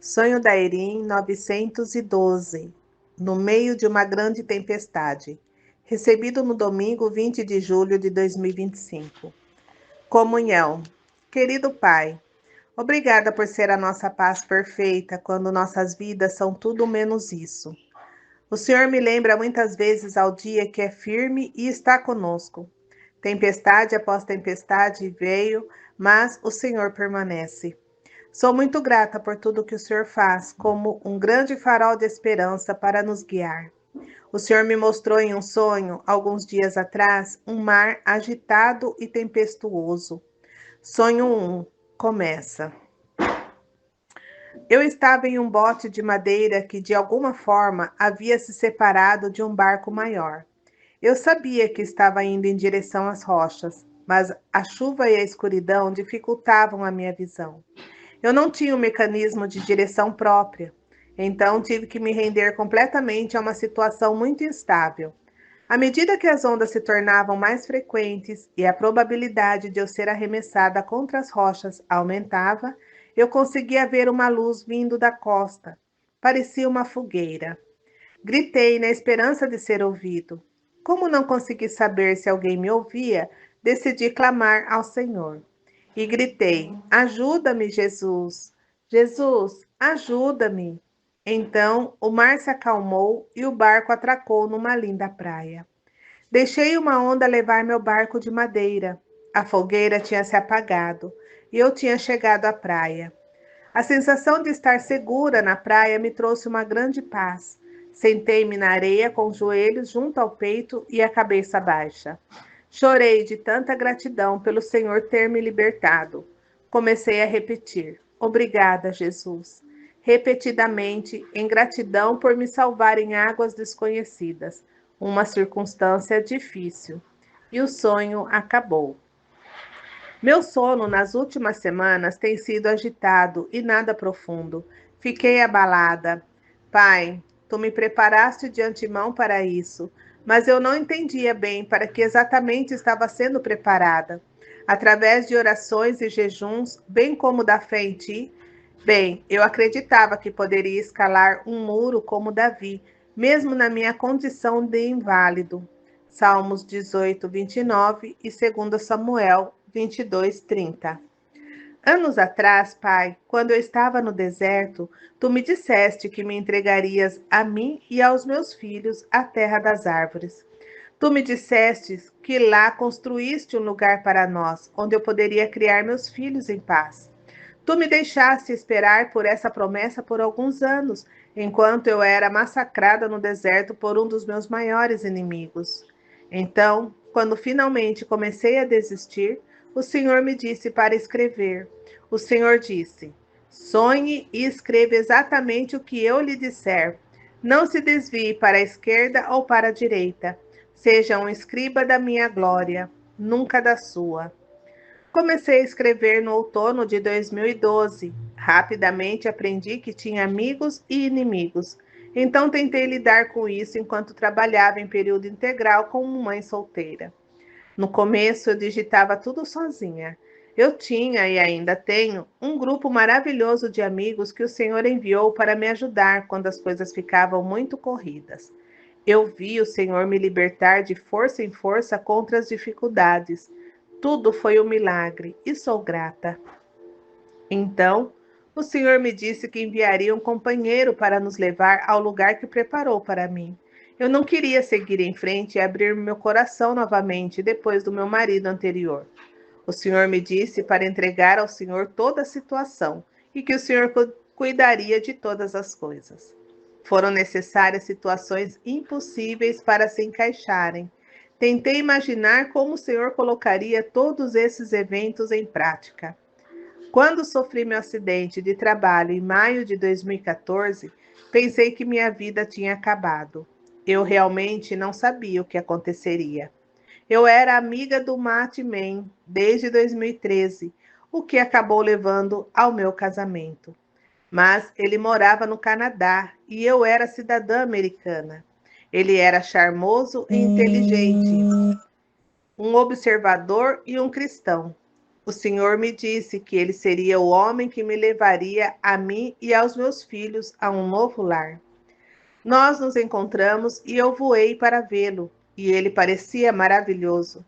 Sonho da Erim 912, no meio de uma grande tempestade. Recebido no domingo 20 de julho de 2025. Comunhão. Querido Pai, obrigada por ser a nossa paz perfeita quando nossas vidas são tudo menos isso. O Senhor me lembra muitas vezes ao dia que é firme e está conosco. Tempestade após tempestade veio, mas o Senhor permanece. Sou muito grata por tudo que o Senhor faz, como um grande farol de esperança para nos guiar. O Senhor me mostrou em um sonho, alguns dias atrás, um mar agitado e tempestuoso. Sonho 1 começa. Eu estava em um bote de madeira que, de alguma forma, havia se separado de um barco maior. Eu sabia que estava indo em direção às rochas, mas a chuva e a escuridão dificultavam a minha visão. Eu não tinha um mecanismo de direção própria, então tive que me render completamente a uma situação muito instável. À medida que as ondas se tornavam mais frequentes e a probabilidade de eu ser arremessada contra as rochas aumentava, eu conseguia ver uma luz vindo da costa. Parecia uma fogueira. Gritei na esperança de ser ouvido. Como não consegui saber se alguém me ouvia, decidi clamar ao Senhor. E gritei: Ajuda-me, Jesus! Jesus, ajuda-me! Então o mar se acalmou e o barco atracou numa linda praia. Deixei uma onda levar meu barco de madeira. A fogueira tinha se apagado e eu tinha chegado à praia. A sensação de estar segura na praia me trouxe uma grande paz. Sentei-me na areia com os joelhos junto ao peito e a cabeça baixa. Chorei de tanta gratidão pelo Senhor ter me libertado. Comecei a repetir: Obrigada, Jesus. Repetidamente, em gratidão por me salvar em águas desconhecidas, uma circunstância difícil. E o sonho acabou. Meu sono nas últimas semanas tem sido agitado e nada profundo. Fiquei abalada. Pai, tu me preparaste de antemão para isso, mas eu não entendia bem para que exatamente estava sendo preparada. Através de orações e jejuns, bem como da fé em ti, bem, eu acreditava que poderia escalar um muro como Davi, mesmo na minha condição de inválido. Salmos 18, 29 e 2 Samuel 22, 30. Anos atrás, Pai, quando eu estava no deserto, tu me disseste que me entregarias a mim e aos meus filhos a terra das árvores. Tu me disseste que lá construíste um lugar para nós, onde eu poderia criar meus filhos em paz. Tu me deixaste esperar por essa promessa por alguns anos, enquanto eu era massacrada no deserto por um dos meus maiores inimigos. Então, quando finalmente comecei a desistir, o Senhor me disse para escrever. O Senhor disse: Sonhe e escreva exatamente o que eu lhe disser. Não se desvie para a esquerda ou para a direita. Seja um escriba da minha glória, nunca da sua. Comecei a escrever no outono de 2012. Rapidamente aprendi que tinha amigos e inimigos. Então tentei lidar com isso enquanto trabalhava em período integral como mãe solteira. No começo eu digitava tudo sozinha. Eu tinha e ainda tenho um grupo maravilhoso de amigos que o Senhor enviou para me ajudar quando as coisas ficavam muito corridas. Eu vi o Senhor me libertar de força em força contra as dificuldades. Tudo foi um milagre e sou grata. Então, o Senhor me disse que enviaria um companheiro para nos levar ao lugar que preparou para mim. Eu não queria seguir em frente e abrir meu coração novamente depois do meu marido anterior. O Senhor me disse para entregar ao Senhor toda a situação e que o Senhor cuidaria de todas as coisas. Foram necessárias situações impossíveis para se encaixarem. Tentei imaginar como o Senhor colocaria todos esses eventos em prática. Quando sofri meu acidente de trabalho em maio de 2014, pensei que minha vida tinha acabado. Eu realmente não sabia o que aconteceria. Eu era amiga do Matt Man desde 2013, o que acabou levando ao meu casamento. Mas ele morava no Canadá e eu era cidadã americana. Ele era charmoso e inteligente, um observador e um cristão. O Senhor me disse que ele seria o homem que me levaria a mim e aos meus filhos a um novo lar. Nós nos encontramos e eu voei para vê-lo, e ele parecia maravilhoso.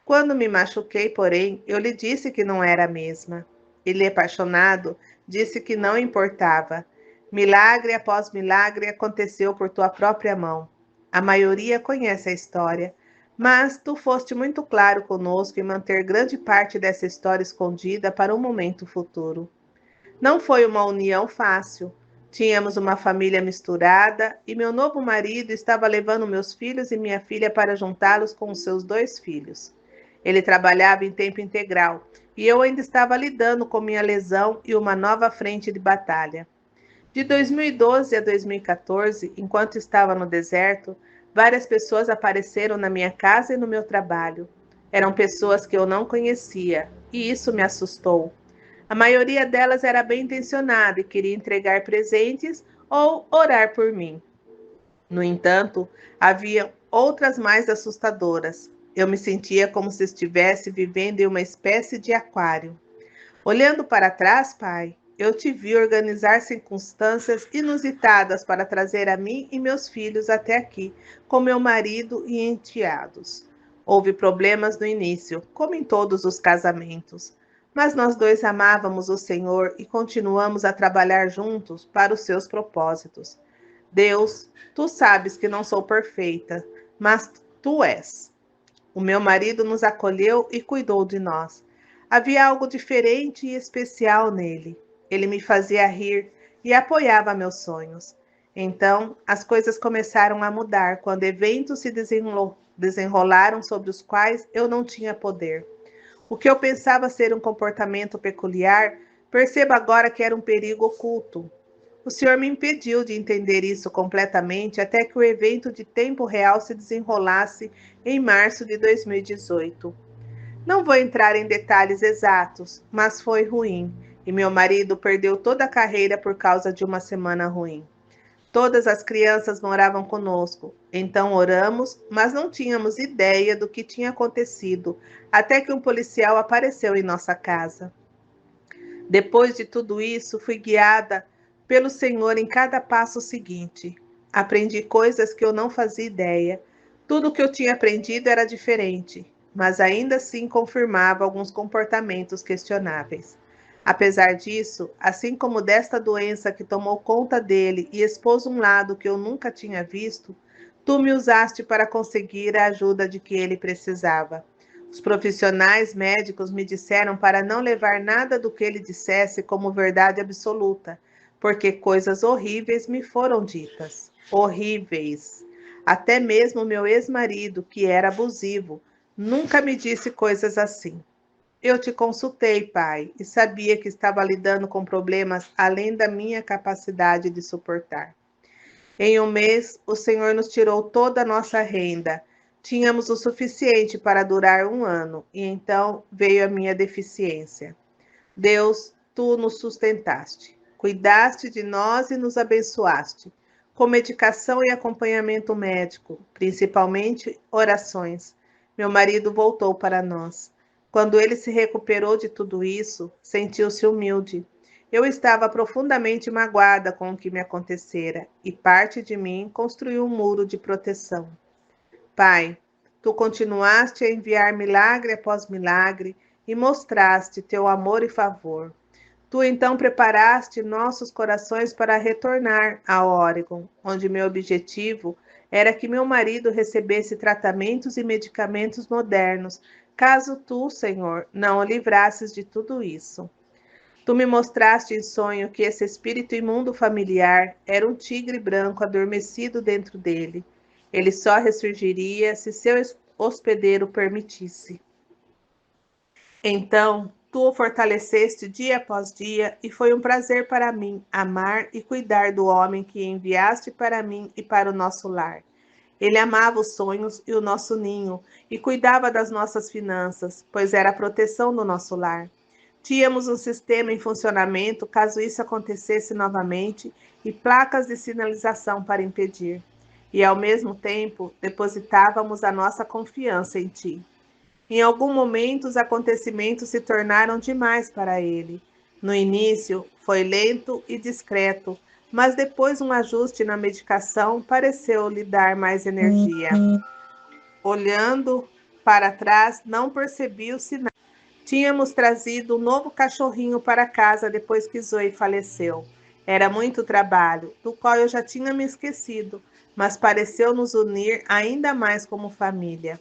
Quando me machuquei, porém, eu lhe disse que não era a mesma. Ele, apaixonado, disse que não importava. Milagre após milagre aconteceu por tua própria mão. A maioria conhece a história, mas tu foste muito claro conosco em manter grande parte dessa história escondida para um momento futuro. Não foi uma união fácil. Tínhamos uma família misturada e meu novo marido estava levando meus filhos e minha filha para juntá-los com os seus dois filhos. Ele trabalhava em tempo integral e eu ainda estava lidando com minha lesão e uma nova frente de batalha. De 2012 a 2014, enquanto estava no deserto, várias pessoas apareceram na minha casa e no meu trabalho. Eram pessoas que eu não conhecia e isso me assustou. A maioria delas era bem intencionada e queria entregar presentes ou orar por mim. No entanto, havia outras mais assustadoras. Eu me sentia como se estivesse vivendo em uma espécie de aquário. Olhando para trás, pai, eu te vi organizar circunstâncias inusitadas para trazer a mim e meus filhos até aqui, com meu marido e enteados. Houve problemas no início, como em todos os casamentos, mas nós dois amávamos o Senhor e continuamos a trabalhar juntos para os seus propósitos. Deus, tu sabes que não sou perfeita, mas tu és. O meu marido nos acolheu e cuidou de nós. Havia algo diferente e especial nele. Ele me fazia rir e apoiava meus sonhos. Então, as coisas começaram a mudar quando eventos se desenrolaram sobre os quais eu não tinha poder. O que eu pensava ser um comportamento peculiar, percebo agora que era um perigo oculto. O Senhor me impediu de entender isso completamente até que o evento de tempo real se desenrolasse em março de 2018. Não vou entrar em detalhes exatos, mas foi ruim, e meu marido perdeu toda a carreira por causa de uma semana ruim. Todas as crianças moravam conosco, então oramos, mas não tínhamos ideia do que tinha acontecido, até que um policial apareceu em nossa casa. Depois de tudo isso, fui guiada pelo Senhor em cada passo seguinte. Aprendi coisas que eu não fazia ideia. Tudo o que eu tinha aprendido era diferente, mas ainda assim confirmava alguns comportamentos questionáveis. Apesar disso, assim como desta doença que tomou conta dele e expôs um lado que eu nunca tinha visto, tu me usaste para conseguir a ajuda de que ele precisava. Os profissionais médicos me disseram para não levar nada do que ele dissesse como verdade absoluta, porque coisas horríveis me foram ditas. Horríveis. Até mesmo meu ex-marido, que era abusivo, nunca me disse coisas assim. Eu te consultei, pai, e sabia que estava lidando com problemas além da minha capacidade de suportar. Em um mês, o Senhor nos tirou toda a nossa renda. Tínhamos o suficiente para durar um ano, e então veio a minha deficiência. Deus, tu nos sustentaste, cuidaste de nós e nos abençoaste, com medicação e acompanhamento médico, principalmente orações. Meu marido voltou para nós. Quando ele se recuperou de tudo isso, sentiu-se humilde. Eu estava profundamente magoada com o que me acontecera, e parte de mim construiu um muro de proteção. Pai, tu continuaste a enviar milagre após milagre e mostraste teu amor e favor. Tu então preparaste nossos corações para retornar a Oregon, onde meu objetivo era que meu marido recebesse tratamentos e medicamentos modernos, caso tu, Senhor, não o livrasses de tudo isso. Tu me mostraste em sonho que esse espírito imundo familiar era um tigre branco adormecido dentro dele. Ele só ressurgiria se seu hospedeiro permitisse. Então, tu o fortaleceste dia após dia, e foi um prazer para mim amar e cuidar do homem que enviaste para mim e para o nosso lar. Ele amava os sonhos e o nosso ninho, e cuidava das nossas finanças, pois era a proteção do nosso lar. Tínhamos um sistema em funcionamento caso isso acontecesse novamente e placas de sinalização para impedir. E, ao mesmo tempo, depositávamos a nossa confiança em ti. Em algum momento, os acontecimentos se tornaram demais para ele. No início, foi lento e discreto, mas depois um ajuste na medicação pareceu lhe dar mais energia. Olhando para trás, não percebi o sinal. Tínhamos trazido um novo cachorrinho para casa depois que Zoe faleceu. Era muito trabalho, do qual eu já tinha me esquecido, mas pareceu nos unir ainda mais como família.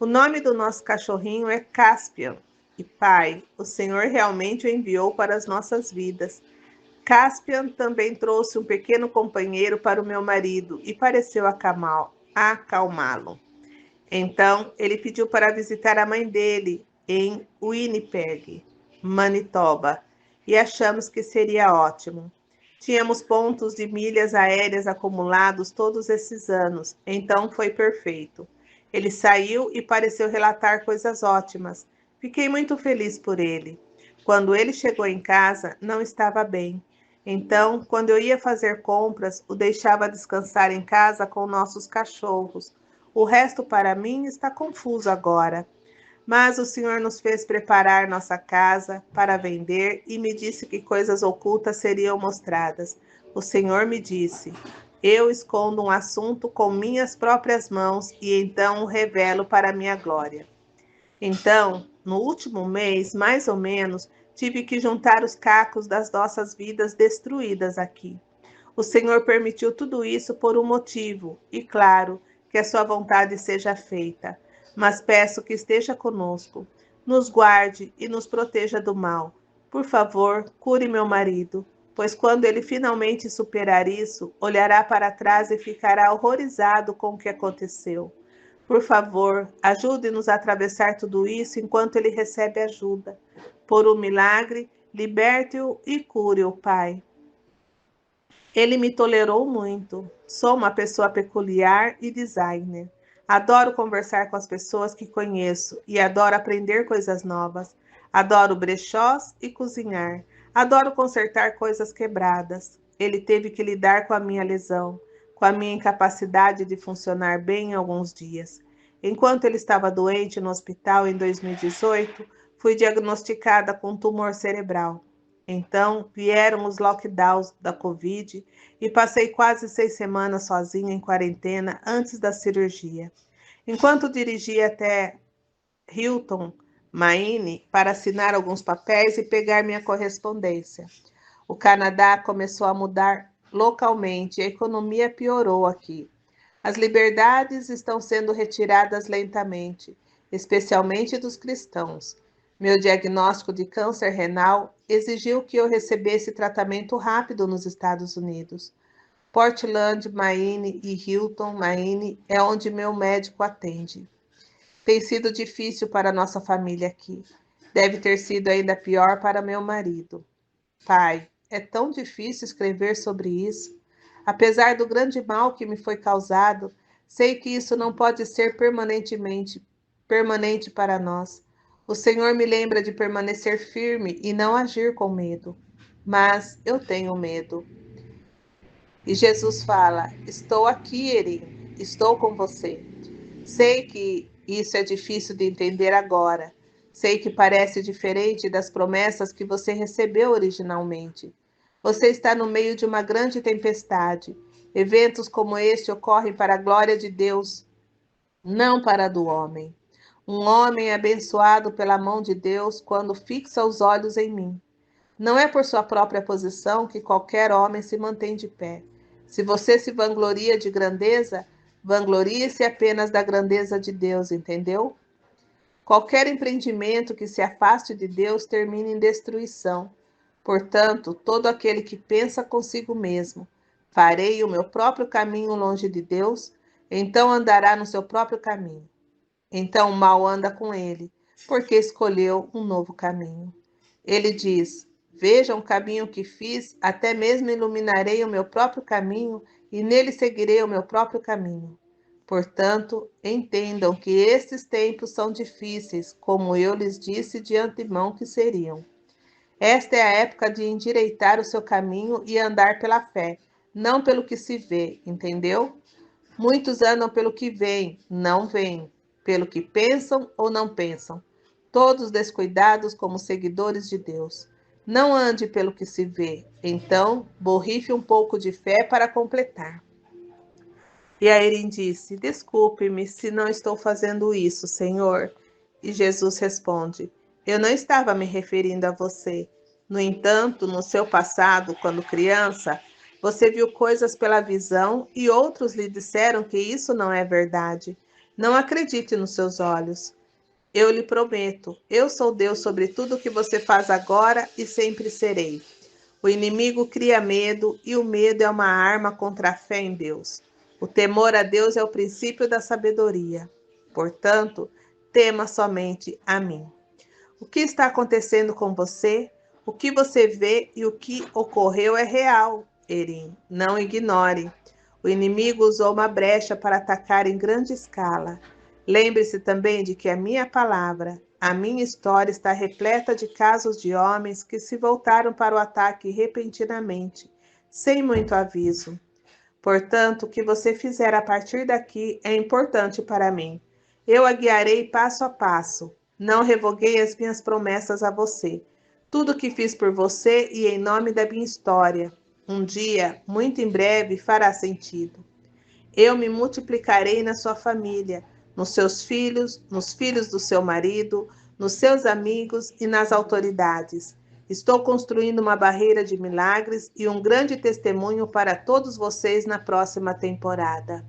O nome do nosso cachorrinho é Caspian. E Pai, o Senhor realmente o enviou para as nossas vidas. Caspian também trouxe um pequeno companheiro para o meu marido e pareceu acalmá-lo. Então, ele pediu para visitar a mãe dele em Winnipeg, Manitoba, e achamos que seria ótimo. Tínhamos pontos de milhas aéreas acumulados todos esses anos, então foi perfeito. Ele saiu e pareceu relatar coisas ótimas. Fiquei muito feliz por ele. Quando ele chegou em casa, não estava bem. Então, quando eu ia fazer compras, o deixava descansar em casa com nossos cachorros. O resto para mim está confuso agora. Mas o Senhor nos fez preparar nossa casa para vender e me disse que coisas ocultas seriam mostradas. O Senhor me disse: eu escondo um assunto com minhas próprias mãos e então o revelo para a minha glória. Então, no último mês, mais ou menos, tive que juntar os cacos das nossas vidas destruídas aqui. O Senhor permitiu tudo isso por um motivo, e claro, que a sua vontade seja feita. Mas peço que esteja conosco, nos guarde e nos proteja do mal. Por favor, cure meu marido, pois quando ele finalmente superar isso, olhará para trás e ficará horrorizado com o que aconteceu. Por favor, ajude-nos a atravessar tudo isso enquanto ele recebe ajuda. Por um milagre, liberte-o e cure-o, Pai. Ele me tolerou muito. Sou uma pessoa peculiar e designer. Adoro conversar com as pessoas que conheço e adoro aprender coisas novas. Adoro brechós e cozinhar. Adoro consertar coisas quebradas. Ele teve que lidar com a minha lesão, com a minha incapacidade de funcionar bem em alguns dias. Enquanto ele estava doente no hospital em 2018, fui diagnosticada com tumor cerebral. Então, vieram os lockdowns da Covid e passei quase 6 semanas sozinha em quarentena antes da cirurgia. Enquanto dirigia até Hilton, Maine, para assinar alguns papéis e pegar minha correspondência. O Canadá começou a mudar localmente e a economia piorou aqui. As liberdades estão sendo retiradas lentamente, especialmente dos cristãos. Meu diagnóstico de câncer renal exigiu que eu recebesse tratamento rápido nos Estados Unidos. Portland, Maine e Hilton, Maine é onde meu médico atende. Tem sido difícil para nossa família aqui. Deve ter sido ainda pior para meu marido. Pai, é tão difícil escrever sobre isso. Apesar do grande mal que me foi causado, sei que isso não pode ser permanente para nós. O Senhor me lembra de permanecer firme e não agir com medo. Mas eu tenho medo. E Jesus fala: estou aqui, Erin, estou com você. Sei que isso é difícil de entender agora. Sei que parece diferente das promessas que você recebeu originalmente. Você está no meio de uma grande tempestade. Eventos como este ocorrem para a glória de Deus, não para a do homem. Um homem é abençoado pela mão de Deus quando fixa os olhos em mim. Não é por sua própria posição que qualquer homem se mantém de pé. Se você se vangloria de grandeza, vanglorie-se apenas da grandeza de Deus, entendeu? Qualquer empreendimento que se afaste de Deus termina em destruição. Portanto, todo aquele que pensa consigo mesmo, farei o meu próprio caminho longe de Deus, então andará no seu próprio caminho. Então o mal anda com ele, porque escolheu um novo caminho. Ele diz: vejam o caminho que fiz, até mesmo iluminarei o meu próprio caminho e nele seguirei o meu próprio caminho. Portanto, entendam que estes tempos são difíceis, como eu lhes disse de antemão que seriam. Esta é a época de endireitar o seu caminho e andar pela fé, não pelo que se vê, entendeu? Muitos andam pelo que veem, não veem. pelo que pensam ou não pensam, todos descuidados como seguidores de Deus. Não ande pelo que se vê, então borrife um pouco de fé para completar. E a Erin disse: Desculpe-me se não estou fazendo isso, Senhor. E Jesus responde: Eu não estava me referindo a você. No entanto, no seu passado, quando criança, você viu coisas pela visão e outros lhe disseram que isso não é verdade. Não acredite nos seus olhos. Eu lhe prometo, eu sou Deus sobre tudo o que você faz agora e sempre serei. O inimigo cria medo e o medo é uma arma contra a fé em Deus. O temor a Deus é o princípio da sabedoria. Portanto, tema somente a mim. O que está acontecendo com você? O que você vê e o que ocorreu é real, Erin. Não ignore. O inimigo usou uma brecha para atacar em grande escala. Lembre-se também de que a minha palavra, a minha história está repleta de casos de homens que se voltaram para o ataque repentinamente, sem muito aviso. Portanto, o que você fizer a partir daqui é importante para mim. Eu a guiarei passo a passo. Não revoguei as minhas promessas a você. Tudo o que fiz por você e em nome da minha história, um dia, muito em breve, fará sentido. Eu me multiplicarei na sua família, nos seus filhos, nos filhos do seu marido, nos seus amigos e nas autoridades. Estou construindo uma barreira de milagres e um grande testemunho para todos vocês na próxima temporada.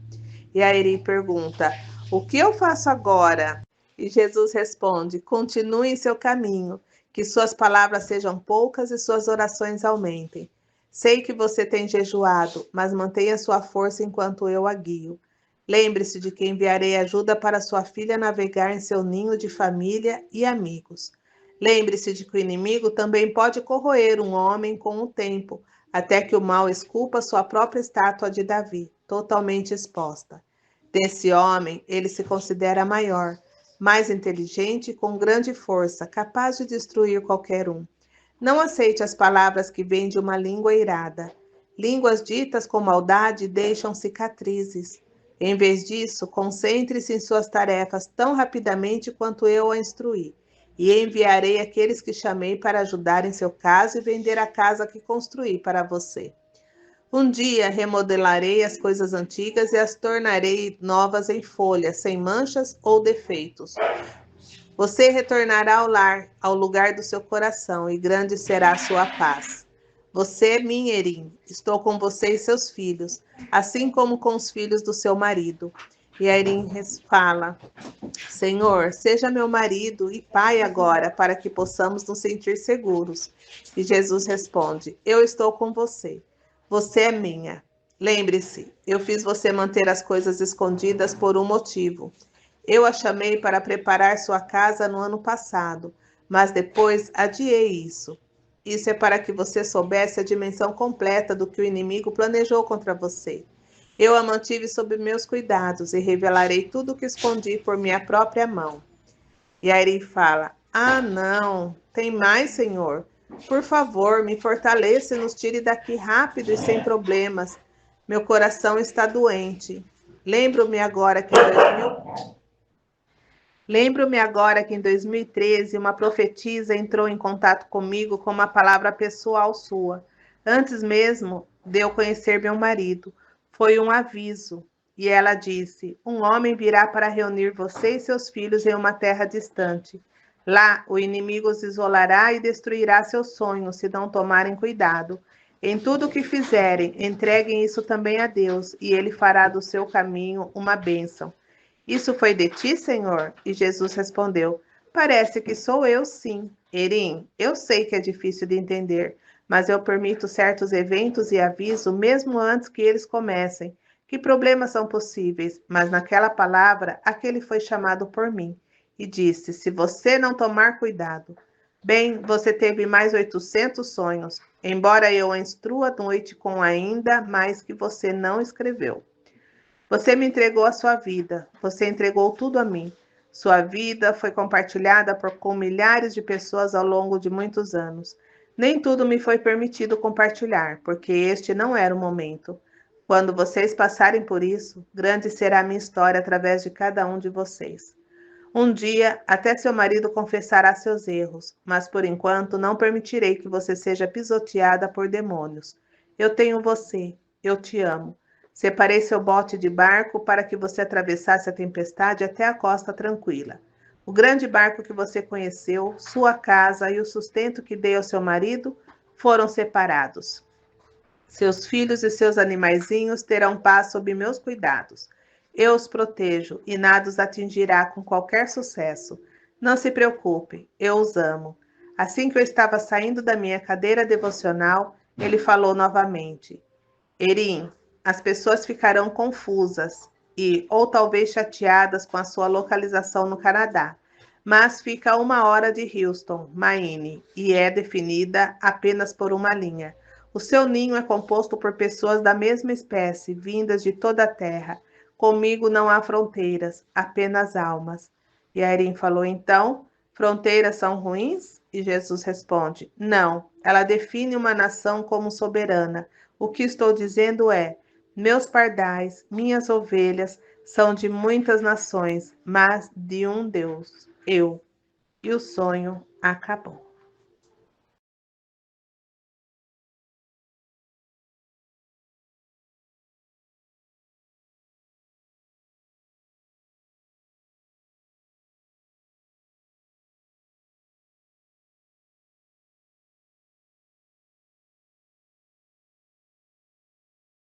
E a Eri pergunta: O que eu faço agora? E Jesus responde: Continue em seu caminho, que suas palavras sejam poucas e suas orações aumentem. Sei que você tem jejuado, mas mantenha sua força enquanto eu a guio. Lembre-se de que enviarei ajuda para sua filha navegar em seu ninho de família e amigos. Lembre-se de que o inimigo também pode corroer um homem com o tempo, até que o mal esculpa sua própria estátua de Davi, totalmente exposta. Desse homem, ele se considera maior, mais inteligente e com grande força, capaz de destruir qualquer um. Não aceite as palavras que vêm de uma língua irada. Línguas ditas com maldade deixam cicatrizes. Em vez disso, concentre-se em suas tarefas tão rapidamente quanto eu a instruí, e enviarei aqueles que chamei para ajudar em seu caso e vender a casa que construí para você. Um dia remodelarei as coisas antigas e as tornarei novas em folha, sem manchas ou defeitos. Você retornará ao lar, ao lugar do seu coração, e grande será a sua paz. Você é minha, Erim. Estou com você e seus filhos, assim como com os filhos do seu marido. E a Erim fala: Senhor, seja meu marido e pai agora, para que possamos nos sentir seguros. E Jesus responde: Eu estou com você. Você é minha. Lembre-se, eu fiz você manter as coisas escondidas por um motivo. Eu a chamei para preparar sua casa no ano passado, mas depois adiei isso. Isso é para que você soubesse a dimensão completa do que o inimigo planejou contra você. Eu a mantive sob meus cuidados e revelarei tudo o que escondi por minha própria mão. E Airi fala: Ah, não, tem mais, Senhor. Por favor, me fortaleça e nos tire daqui rápido e sem problemas. Meu coração está doente. Lembro-me agora que em 2000 Lembro-me agora que em 2013 uma profetisa entrou em contato comigo com uma palavra pessoal sua, antes mesmo de eu conhecer meu marido. Foi um aviso. E ela disse: Um homem virá para reunir você e seus filhos em uma terra distante. Lá, o inimigo os isolará e destruirá seus sonhos se não tomarem cuidado. Em tudo o que fizerem, entreguem isso também a Deus, e ele fará do seu caminho uma bênção. Isso foi de ti, Senhor? E Jesus respondeu: Parece que sou eu, sim. Erim, eu sei que é difícil de entender, mas eu permito certos eventos e aviso mesmo antes que eles comecem. Que problemas são possíveis? Mas naquela palavra, aquele foi chamado por mim e disse: Se você não tomar cuidado. Bem, você teve mais 800 sonhos, embora eu a instrua à noite com ainda mais que você não escreveu. Você me entregou a sua vida, você entregou tudo a mim. Sua vida foi compartilhada com milhares de pessoas ao longo de muitos anos. Nem tudo me foi permitido compartilhar, porque este não era o momento. Quando vocês passarem por isso, grande será a minha história através de cada um de vocês. Um dia, até seu marido confessará seus erros, mas por enquanto não permitirei que você seja pisoteada por demônios. Eu tenho você, eu te amo. Separei seu bote de barco para que você atravessasse a tempestade até a costa tranquila. O grande barco que você conheceu, sua casa e o sustento que dei ao seu marido foram separados. Seus filhos e seus animaizinhos terão paz sob meus cuidados. Eu os protejo e nada os atingirá com qualquer sucesso. Não se preocupe, eu os amo. Assim que eu estava saindo da minha cadeira devocional, ele falou novamente: Erin, as pessoas ficarão confusas e, ou talvez chateadas com a sua localização no Canadá, mas fica a 1 hora de Houston, Maine, e é definida apenas por uma linha. O seu ninho é composto por pessoas da mesma espécie, vindas de toda a terra. Comigo não há fronteiras, apenas almas. E a Erin falou, então, fronteiras são ruins? E Jesus responde, não, ela define uma nação como soberana. O que estou dizendo é: meus pardais, minhas ovelhas, são de muitas nações, mas de um Deus, eu. E o sonho acabou.